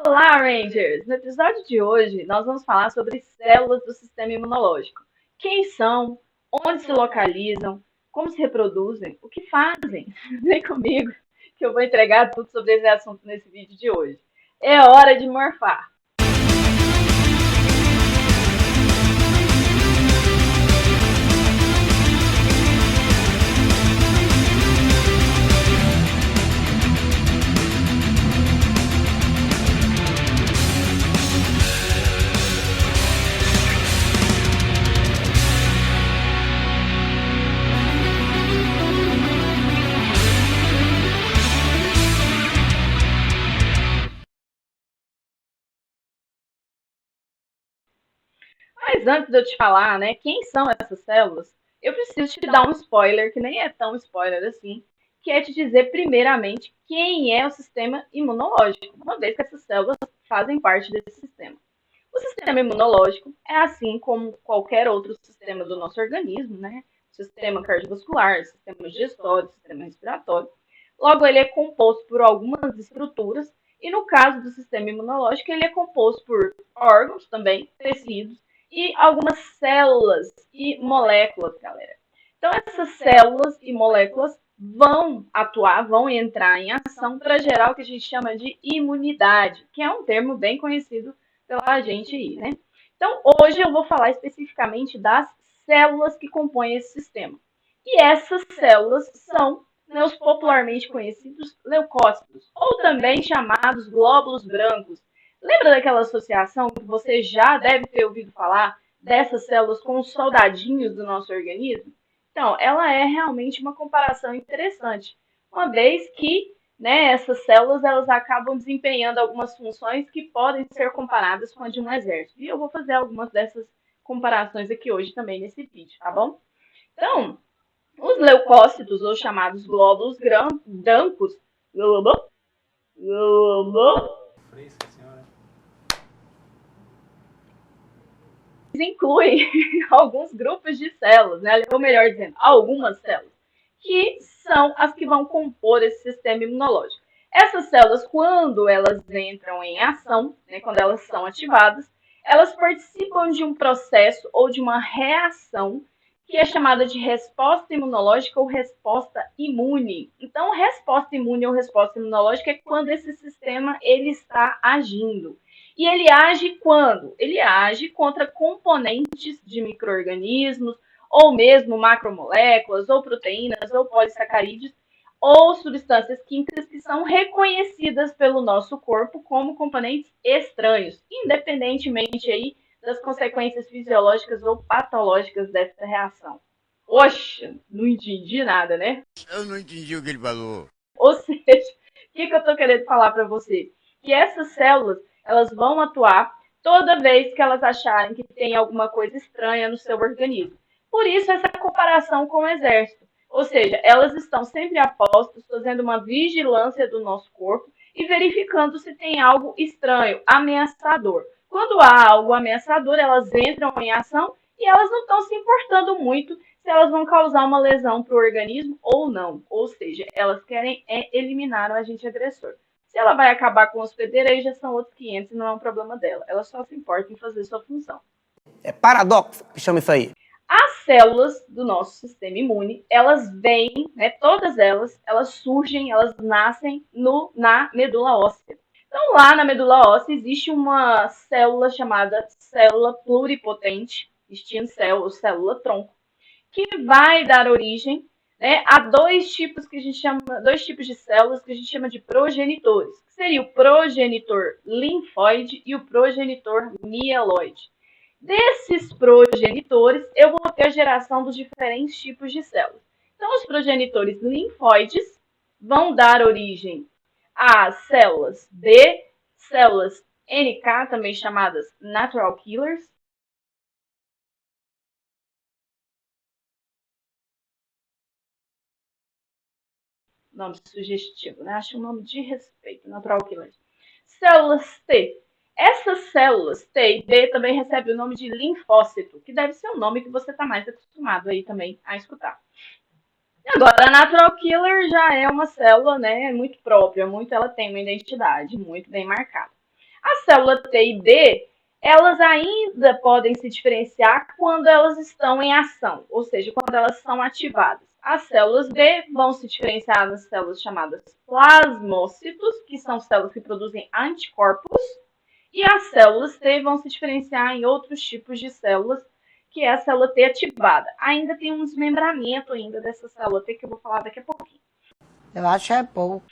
Olá, Rangers! No episódio de hoje, nós vamos falar sobre células do sistema imunológico. Quem são, onde se localizam, como se reproduzem, o que fazem. Vem comigo que eu vou entregar tudo sobre esse assunto nesse vídeo de hoje. É hora de morfar! Mas antes de eu te falar, né, quem são essas células, eu preciso te dar um spoiler, que nem é tão spoiler assim, que é te dizer primeiramente quem é o sistema imunológico, uma vez que essas células fazem parte desse sistema. O sistema imunológico é assim como qualquer outro sistema do nosso organismo, né? Sistema cardiovascular, sistema digestório, sistema respiratório. Logo, ele é composto por algumas estruturas e no caso do sistema imunológico, ele é composto por órgãos também, tecidos e algumas células e moléculas, galera. Então, essas células e moléculas vão atuar, vão entrar em ação para gerar o que a gente chama de imunidade, que é um termo bem conhecido pela gente aí, né? Então, hoje eu vou falar especificamente das células que compõem esse sistema. E essas células são, né, os popularmente conhecidos leucócitos, ou também chamados glóbulos brancos. Lembra daquela associação que você já deve ter ouvido falar dessas células com os soldadinhos do nosso organismo? Então, ela é realmente uma comparação interessante, uma vez que, né, essas células elas acabam desempenhando algumas funções que podem ser comparadas com a de um exército. E eu vou fazer algumas dessas comparações aqui hoje também nesse vídeo, tá bom? Então, os leucócitos, ou chamados glóbulos brancos, incluem alguns grupos de células, né? Ou melhor dizendo, algumas células, que são as que vão compor esse sistema imunológico. Essas células, quando elas entram em ação, né, quando elas são ativadas, elas participam de um processo ou de uma reação que é chamada de resposta imunológica ou resposta imune. Então, resposta imune ou resposta imunológica é quando esse sistema ele está agindo. E ele age quando? Ele age contra componentes de micro-organismos, ou mesmo macromoléculas, ou proteínas, ou polissacarídeos, ou substâncias químicas que são reconhecidas pelo nosso corpo como componentes estranhos, independentemente aí das consequências fisiológicas ou patológicas dessa reação. Oxa, não entendi nada, né? Eu não entendi o que ele falou. Ou seja, o que eu estou querendo falar para você? Que essas células, elas vão atuar toda vez que elas acharem que tem alguma coisa estranha no seu organismo. Por isso, essa comparação com o exército. Ou seja, elas estão sempre a postos, fazendo uma vigilância do nosso corpo e verificando se tem algo estranho, ameaçador. Quando há algo ameaçador, elas entram em ação e elas não estão se importando muito se elas vão causar uma lesão para o organismo ou não. Ou seja, elas querem eliminar o agente agressor. Se ela vai acabar com o hospedeiro, aí já são outros 500 e não é um problema dela. Ela só se importa em fazer sua função. É paradoxo que chama isso aí. As células do nosso sistema imune, elas vêm, né, todas elas surgem, elas nascem na medula óssea. Então, lá na medula óssea existe uma célula chamada célula pluripotente, instinto ou célula-tronco, que vai dar origem, né, a dois tipos de células que a gente chama de progenitores, que seria o progenitor linfóide e o progenitor mieloide. Desses progenitores, eu vou ter a geração dos diferentes tipos de células. Então, os progenitores linfóides vão dar origem às células B, células NK, também chamadas natural killers, nome sugestivo, né? Acho um nome de respeito, natural killers. Células T. Essas células T e B também recebem o nome de linfócito, que deve ser um nome que você está mais acostumado aí também a escutar. Agora, a natural killer já é uma célula, né, muito própria, ela tem uma identidade muito bem marcada. A célula T e B, elas ainda podem se diferenciar quando elas estão em ação, ou seja, quando elas são ativadas. As células B vão se diferenciar nas células chamadas plasmócitos, que são células que produzem anticorpos, e as células T vão se diferenciar em outros tipos de células, que é a célula T ativada. Ainda tem um desmembramento ainda dessa célula T que eu vou falar daqui a pouquinho. Eu acho é pouco.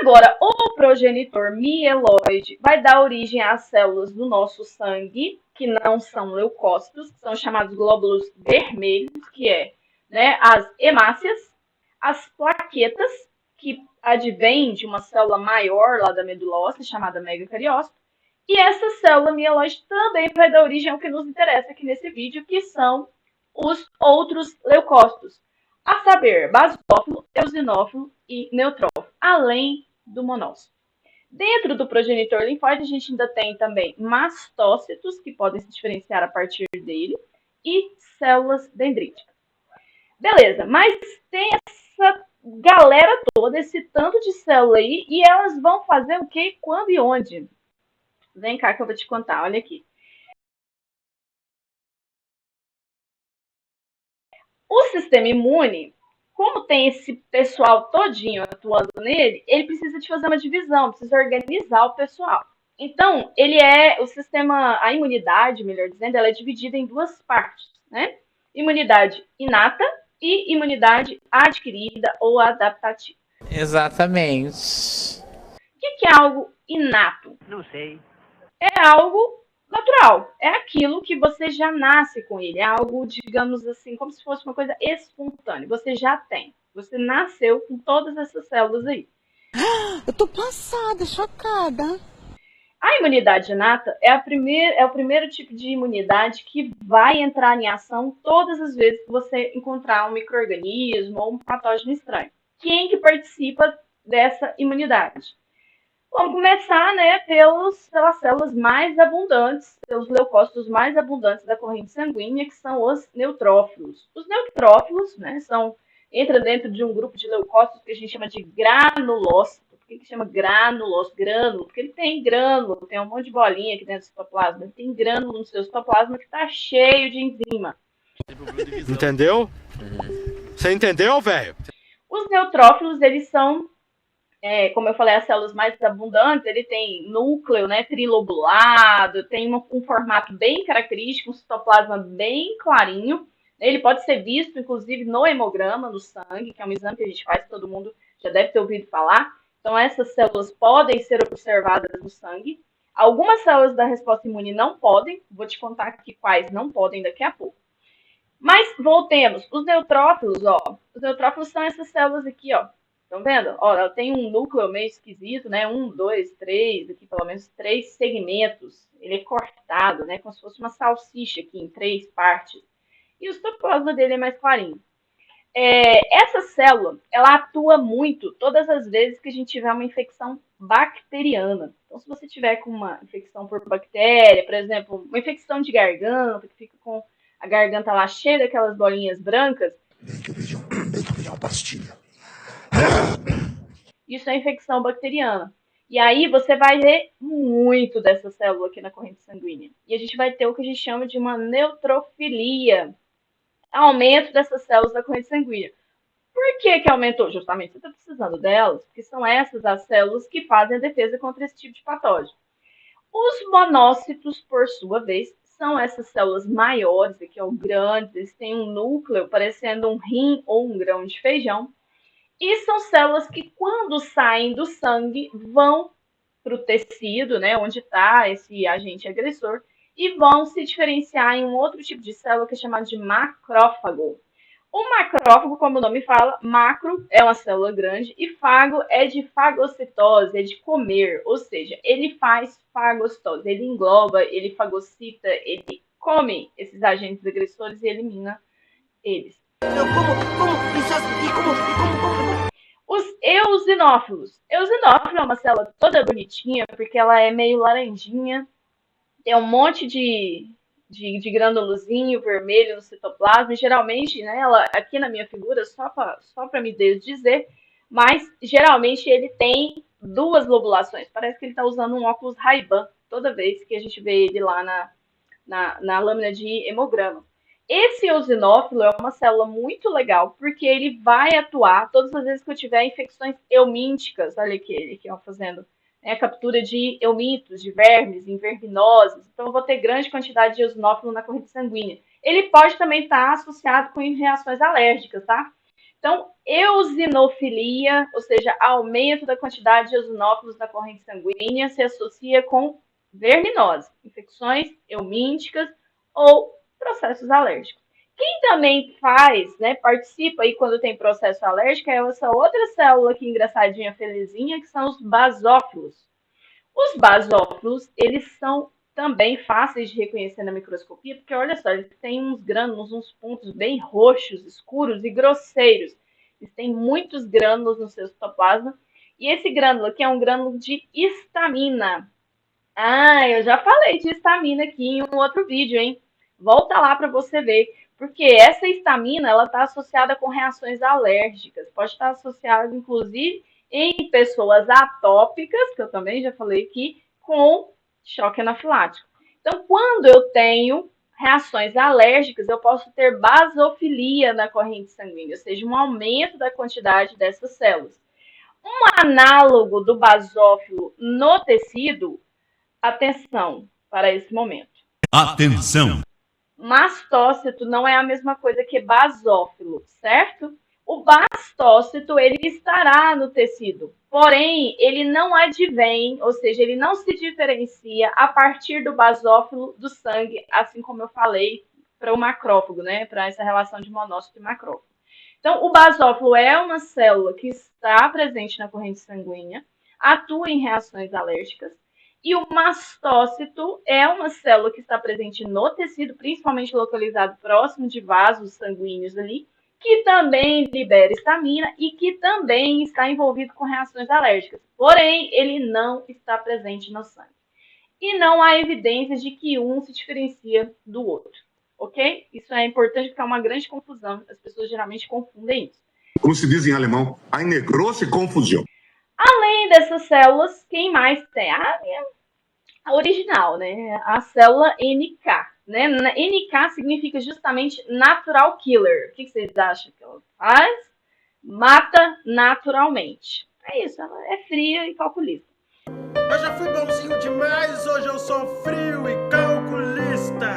Agora, o progenitor mieloide vai dar origem às células do nosso sangue, que não são leucócitos, que são chamados glóbulos vermelhos, que é, né, as hemácias, as plaquetas, que advêm de uma célula maior lá da medula óssea, chamada megacariócito, e essa célula mieloide também vai dar origem ao que nos interessa aqui nesse vídeo, que são os outros leucócitos, a saber, basófilo, eosinófilo e neutrófilo, além do monócito. Dentro do progenitor linfóide, a gente ainda tem também mastócitos, que podem se diferenciar a partir dele, e células dendríticas. Beleza, mas tem essa galera toda, esse tanto de célula aí, e elas vão fazer o que, quando e onde? Vem cá que eu vou te contar, olha aqui. O sistema imune, como tem esse pessoal todinho atuando nele, ele precisa de fazer uma divisão, precisa organizar o pessoal. Então, a imunidade, melhor dizendo, ela é dividida em duas partes, né? Imunidade inata e imunidade adquirida ou adaptativa. Exatamente. O que é algo inato? Não sei. É algo natural. É aquilo que você já nasce com ele. É algo, digamos assim, como se fosse uma coisa espontânea. Você já tem. Você nasceu com todas essas células aí. Eu tô passada, chocada. A imunidade inata é o primeiro tipo de imunidade que vai entrar em ação todas as vezes que você encontrar um micro-organismo ou um patógeno estranho. Quem que participa dessa imunidade? Vamos começar, né, pelas células mais abundantes, pelos leucócitos mais abundantes da corrente sanguínea, que são os neutrófilos. Os neutrófilos, né, entra dentro de um grupo de leucócitos que a gente chama de granulócito. Por que chama granulócito? Grânulo, porque ele tem grânulo, tem um monte de bolinha aqui dentro do citoplasma. Ele tem grânulo no seu citoplasma que está cheio de enzima. Entendeu? Você entendeu, velho? Os neutrófilos, eles são como eu falei, as células mais abundantes, ele tem núcleo, né, trilobulado, tem um formato bem característico, um citoplasma bem clarinho. Ele pode ser visto, inclusive, no hemograma, no sangue, que é um exame que a gente faz, todo mundo já deve ter ouvido falar. Então, essas células podem ser observadas no sangue. Algumas células da resposta imune não podem, vou te contar aqui quais não podem daqui a pouco. Mas voltemos, os neutrófilos, ó. Os neutrófilos são essas células aqui, ó. Estão vendo? Ó, ela tem um núcleo meio esquisito, né? 1, 2, 3, aqui pelo menos 3 segmentos. Ele é cortado, né? Como se fosse uma salsicha aqui em 3 partes. E o citoplasma dele é mais clarinho. Essa célula, ela atua muito todas as vezes que a gente tiver uma infecção bacteriana. Então, se você tiver com uma infecção por bactéria, por exemplo, uma infecção de garganta, que fica com a garganta lá cheia daquelas bolinhas brancas. Tem que pedir uma pastilha. Isso é infecção bacteriana. E aí você vai ver muito dessa célula aqui na corrente sanguínea. E a gente vai ter o que a gente chama de uma neutrofilia. Aumento dessas células da corrente sanguínea. Por que aumentou? Justamente você está precisando delas, porque são essas as células que fazem a defesa contra esse tipo de patógeno. Os monócitos, por sua vez, são essas células maiores, aqui ó, grandes, eles têm um núcleo parecendo um rim ou um grão de feijão. E são células que, quando saem do sangue, vão para o tecido, né, onde está esse agente agressor, e vão se diferenciar em um outro tipo de célula que é chamado de macrófago. O macrófago, como o nome fala, macro é uma célula grande e fago é de fagocitose, é de comer, ou seja, ele faz fagocitose, ele engloba, ele fagocita, ele come esses agentes agressores e elimina eles. Os eosinófilos. Eosinófilo é uma célula toda bonitinha, porque ela é meio laranjinha, tem um monte de granulozinho vermelho no citoplasma, e geralmente, né, ela, aqui na minha figura, só para me desdizer, mas geralmente ele tem 2 lobulações, parece que ele está usando um óculos Ray-Ban, toda vez que a gente vê ele lá na lâmina de hemograma. Esse eosinófilo é uma célula muito legal, porque ele vai atuar todas as vezes que eu tiver infecções eumínticas, olha aqui, ele aqui ó, fazendo né, captura de eumintos, de vermes, em verminoses, então eu vou ter grande quantidade de eosinófilo na corrente sanguínea. Ele pode também estar associado com reações alérgicas, tá? Então, eosinofilia, ou seja, aumento da quantidade de eosinófilos na corrente sanguínea, se associa com verminose, infecções eumínticas ou processos alérgicos. Quem também faz, né, participa aí quando tem processo alérgico é essa outra célula aqui engraçadinha, felizinha, que são os basófilos. Os basófilos, eles são também fáceis de reconhecer na microscopia, porque olha só, eles têm uns grânulos, uns pontos bem roxos, escuros e grosseiros. Eles têm muitos grânulos no seu citoplasma. E esse grânulo aqui é um grânulo de histamina. Ah, eu já falei de histamina aqui em um outro vídeo, hein? Volta lá para você ver. Porque essa histamina, ela está associada com reações alérgicas. Pode estar associada, inclusive, em pessoas atópicas, que eu também já falei aqui, com choque anafilático. Então, quando eu tenho reações alérgicas, eu posso ter basofilia na corrente sanguínea, ou seja, um aumento da quantidade dessas células. Um análogo do basófilo no tecido, atenção para esse momento. Atenção! Mastócito não é a mesma coisa que basófilo, certo? O mastócito, ele estará no tecido, porém, ele não advém, ou seja, ele não se diferencia a partir do basófilo do sangue, assim como eu falei para o macrófago, né? Para essa relação de monócito e macrófago. Então, o basófilo é uma célula que está presente na corrente sanguínea, atua em reações alérgicas, e o mastócito é uma célula que está presente no tecido, principalmente localizado próximo de vasos sanguíneos ali, que também libera histamina e que também está envolvido com reações alérgicas. Porém, ele não está presente no sangue. E não há evidências de que um se diferencia do outro, ok? Isso é importante porque é uma grande confusão. As pessoas geralmente confundem isso. Como se diz em alemão, eine große Confusão. Além dessas células, quem mais tem? A original, né? A célula NK. Né? NK significa justamente Natural Killer. O que vocês acham que ela faz? Mata naturalmente. É isso, ela é fria e calculista. Eu já fui bonzinho demais, hoje eu sou frio e calculista.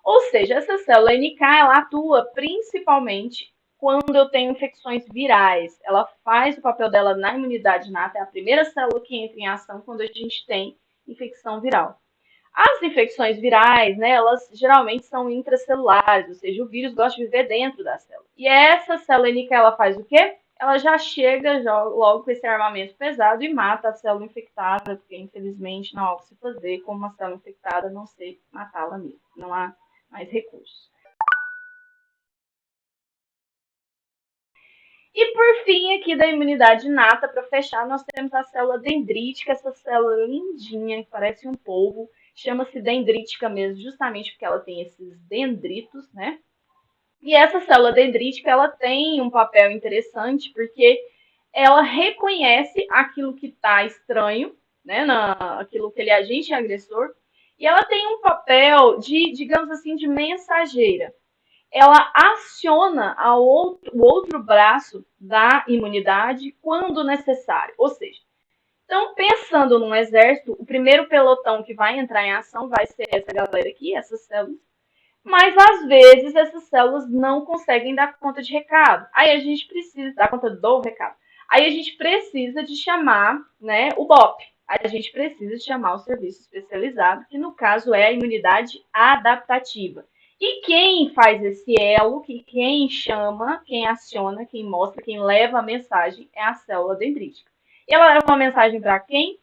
Ou seja, essa célula NK ela atua principalmente quando eu tenho infecções virais. Ela faz o papel dela na imunidade inata, é a primeira célula que entra em ação quando a gente tem infecção viral. As infecções virais, né, elas geralmente são intracelulares, ou seja, o vírus gosta de viver dentro da célula. E essa célula NK, ela faz o quê? Ela já chega logo com esse armamento pesado e mata a célula infectada, porque infelizmente não há o que se fazer, como uma célula infectada, a não sei matá-la mesmo. Não há mais recursos. E por fim, aqui da imunidade inata, para fechar, nós temos a célula dendrítica, essa célula lindinha, que parece um polvo, chama-se dendrítica mesmo, justamente porque ela tem esses dendritos, né? E essa célula dendrítica, ela tem um papel interessante, porque ela reconhece aquilo que está estranho, né? Aquilo que ele é agente agressor, e ela tem um papel de, digamos assim, de mensageira. Ela aciona o outro braço da imunidade quando necessário. Ou seja, então, pensando num exército, o primeiro pelotão que vai entrar em ação vai ser essa galera aqui, essas células. Mas, às vezes, essas células não conseguem dar conta de recado. Aí a gente precisa dar conta do recado. Aí a gente precisa de chamar, né, o BOP. Aí a gente precisa de chamar o serviço especializado, que no caso é a imunidade adaptativa. E quem faz esse elo, quem chama, quem aciona, quem mostra, quem leva a mensagem é a célula dendrítica. E ela leva uma mensagem para quem?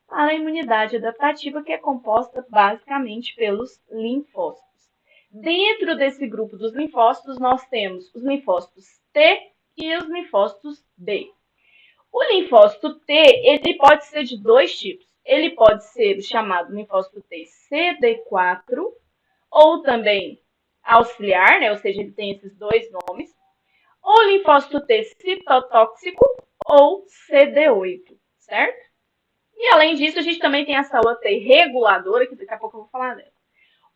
Para a imunidade adaptativa, que é composta basicamente pelos linfócitos. Dentro desse grupo dos linfócitos, nós temos os linfócitos T e os linfócitos B. O linfócito T, ele pode ser de dois tipos. Ele pode ser o chamado linfócito T CD4, ou também auxiliar, né? Ou seja, ele tem esses dois nomes. Ou linfócito T citotóxico, ou CD8, certo? E além disso, a gente também tem a célula T reguladora, que daqui a pouco eu vou falar dela.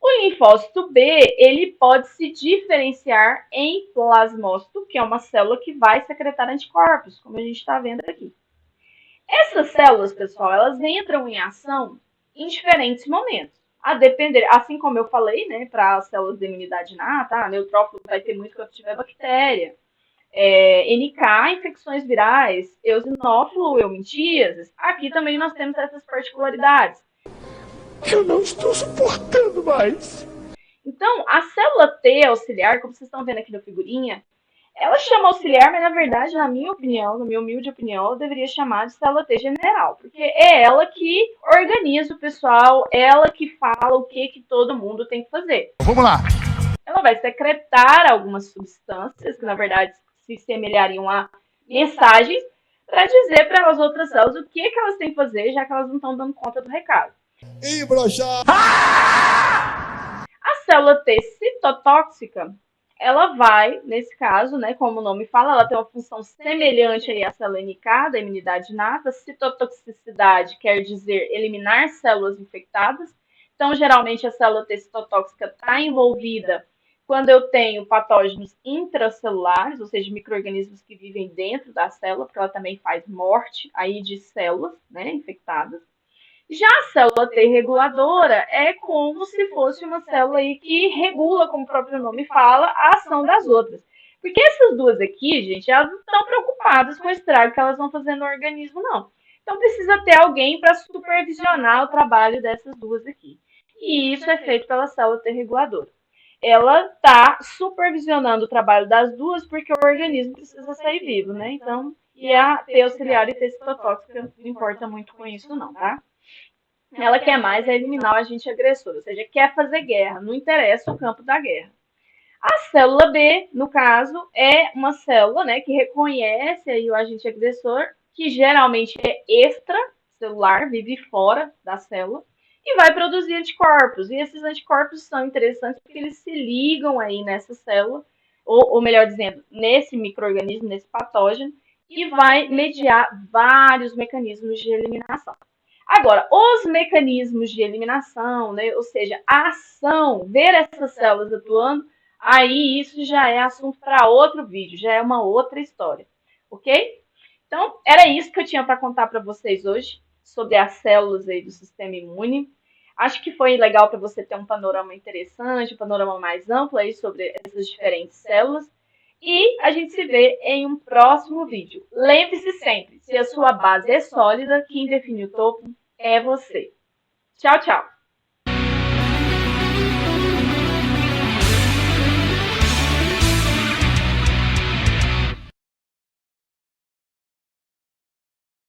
O linfócito B, ele pode se diferenciar em plasmócito, que é uma célula que vai secretar anticorpos, como a gente está vendo aqui. Essas células, pessoal, elas entram em ação em diferentes momentos. A depender, assim como eu falei, né, para as células de imunidade inata, neutrófilo vai ter muito quando tiver bactéria. NK, infecções virais, eosinófilo, eumintíases. Aqui também nós temos essas particularidades. Eu não estou suportando mais. Então, a célula T auxiliar, como vocês estão vendo aqui na figurinha, ela chama auxiliar, mas na verdade, na minha opinião, na minha humilde opinião, eu deveria chamar de célula T general, porque é ela que organiza o pessoal, ela que fala o que todo mundo tem que fazer. Vamos lá. Ela vai secretar algumas substâncias, que na verdade se semelhariam a mensagens, para dizer para as outras células o que elas têm que fazer, já que elas não estão dando conta do recado. Ih, broxá! A célula T citotóxica, ela vai, nesse caso, né, como o nome fala, ela tem uma função semelhante aí à célula NK, da imunidade inata. Citotoxicidade quer dizer eliminar células infectadas. Então, geralmente, a célula T citotóxica está envolvida quando eu tenho patógenos intracelulares, ou seja, micro-organismos que vivem dentro da célula, porque ela também faz morte aí de células, né, infectadas. Já a célula T reguladora é como se fosse uma célula aí que regula, como o próprio nome fala, a ação das outras. Porque essas duas aqui, gente, elas não estão preocupadas com o estrago que elas vão fazer no organismo, não. Então precisa ter alguém para supervisionar o trabalho dessas duas aqui. E isso é feito pela célula T reguladora. Ela está supervisionando o trabalho das duas porque o organismo precisa sair vivo, né? Então, e a T auxiliar e T citotóxica não importa muito com isso, não, tá? Ela quer mais é eliminar o agente agressor, ou seja, quer fazer guerra, não interessa o campo da guerra. A célula B, no caso, é uma célula, né, que reconhece aí o agente agressor, que geralmente é extracelular, vive fora da célula, e vai produzir anticorpos. E esses anticorpos são interessantes porque eles se ligam aí nessa célula, ou melhor dizendo, nesse micro-organismo, nesse patógeno, e vai mediar vários mecanismos de eliminação. Agora, os mecanismos de eliminação, né, ou seja, a ação, ver essas células atuando, aí isso já é assunto para outro vídeo, já é uma outra história, ok? Então, era isso que eu tinha para contar para vocês hoje sobre as células aí do sistema imune. Acho que foi legal para você ter um panorama interessante, um panorama mais amplo aí sobre essas diferentes células. E a gente se vê em um próximo vídeo. Lembre-se sempre, se a sua base é sólida, quem define o topo é você. Tchau, tchau!